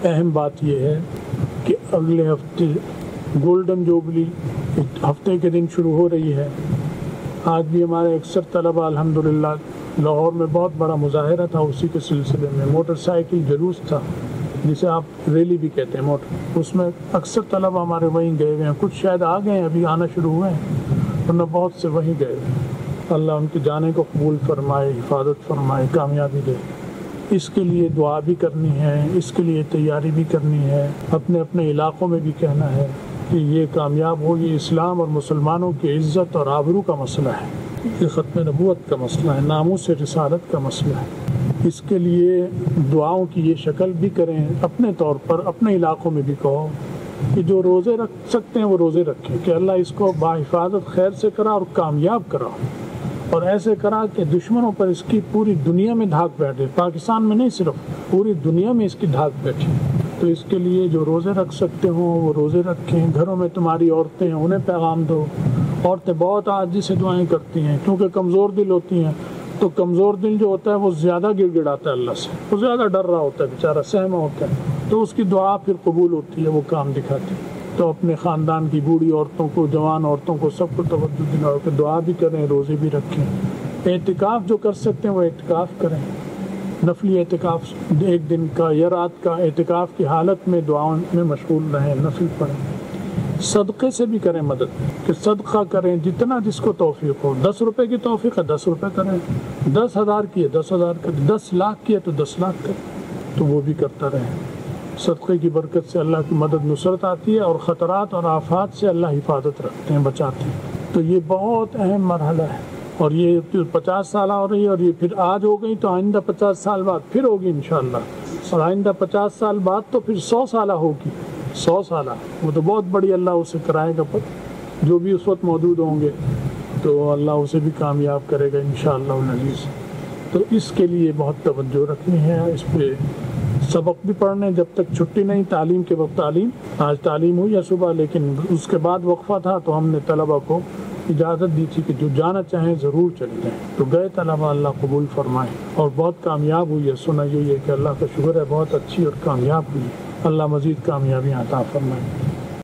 اہم بات یہ ہے کہ اگلے ہفتے گولڈن جوبلی ہفتے کے دن شروع ہو رہی ہے. آج بھی ہمارے اکثر طلبہ الحمدللہ لاہور میں بہت بڑا مظاہرہ تھا، اسی کے سلسلے میں موٹر سائیکل جلوس تھا جسے آپ ریلی بھی کہتے ہیں موٹر، اس میں اکثر طلبہ ہمارے وہیں گئے ہوئے ہیں. کچھ شاید آ گئے ہیں، ابھی آنا شروع ہوئے ہیں، ورنہ بہت سے وہیں گئے ہوئے ہیں. اللہ ان کے جانے کو قبول فرمائے، حفاظت فرمائے، کامیابی دے. اس کے لیے دعا بھی کرنی ہے، اس کے لیے تیاری بھی کرنی ہے، اپنے اپنے علاقوں میں بھی کہنا ہے کہ یہ کامیاب ہو. یہ اسلام اور مسلمانوں کی عزت اور آبرو کا مسئلہ ہے، یہ ختم نبوت کا مسئلہ ہے، ناموس رسالت کا مسئلہ ہے. اس کے لیے دعاؤں کی یہ شکل بھی کریں، اپنے طور پر اپنے علاقوں میں بھی کہو کہ جو روزے رکھ سکتے ہیں وہ روزے رکھیں، کہ اللہ اس کو باحفاظت خیر سے کرا اور کامیاب کرا، اور ایسے کرا کہ دشمنوں پر اس کی پوری دنیا میں دھاک بیٹھے، پاکستان میں نہیں صرف پوری دنیا میں اس کی دھاک بیٹھے. تو اس کے لیے جو روزے رکھ سکتے ہوں وہ روزے رکھیں. گھروں میں تمہاری عورتیں ہیں انہیں پیغام دو. عورتیں بہت عاجزی سے دعائیں کرتی ہیں کیونکہ کمزور دل ہوتی ہیں، تو کمزور دل جو ہوتا ہے وہ زیادہ گڑ گڑاتا ہے اللہ سے، وہ زیادہ ڈر رہا ہوتا ہے، بیچارہ سہما ہوتا ہے، تو اس کی دعا پھر قبول ہوتی ہے، وہ کام دکھاتی ہے. تو اپنے خاندان کی بوڑھی عورتوں کو، جوان عورتوں کو، سب کو توجہ دلاؤ کہ دعا بھی کریں، روزے بھی رکھیں. اعتکاف جو کر سکتے ہیں وہ اعتکاف کریں، نفلی اعتکاف 1 دن کا یا رات کا اعتکاف کی حالت میں دعاؤں میں مشغول رہیں، نفل پڑھیں. صدقے سے بھی کریں مدد، کہ صدقہ کریں جتنا جس کو توفیق ہو. 10 روپے کی توفیق ہے 10 روپے کریں، 10,000 کی ہے 10,000 کریں، 10 لاکھ کی ہے تو 10 لاکھ کریں، تو وہ بھی کرتا رہیں. صدقے کی برکت سے اللہ کی مدد نصرت آتی ہے، اور خطرات اور آفات سے اللہ حفاظت رکھتے ہیں، بچاتے ہیں. تو یہ بہت اہم مرحلہ ہے، اور یہ 50 سالہ ہو رہی ہے، اور یہ پھر آج ہو گئی تو آئندہ 50 سال بعد پھر ہوگی انشاءاللہ، اور آئندہ 50 سال بعد تو پھر 100 سالہ ہوگی. 100 سالہ وہ تو بہت بڑی اللہ اسے کرائے گا، پر جو بھی اس وقت موجود ہوں گے تو اللہ اسے بھی کامیاب کرے گا انشاءاللہ العزیز. تو اس کے لیے بہت توجہ رکھنی ہے. اس پہ سبق بھی پڑھنے، جب تک چھٹی نہیں، تعلیم کے وقت تعلیم. آج تعلیم ہوئی ہے صبح، لیکن اس کے بعد وقفہ تھا تو ہم نے طلبہ کو اجازت دی تھی کہ جو جانا چاہیں ضرور چلے جائیں. تو گئے طلبہ، اللہ قبول فرمائے، اور بہت کامیاب ہوئی ہے. سنا یہ کہ اللہ کا شکر ہے بہت اچھی اور کامیاب ہوئی. اللہ مزید کامیابی عطا فرمائے.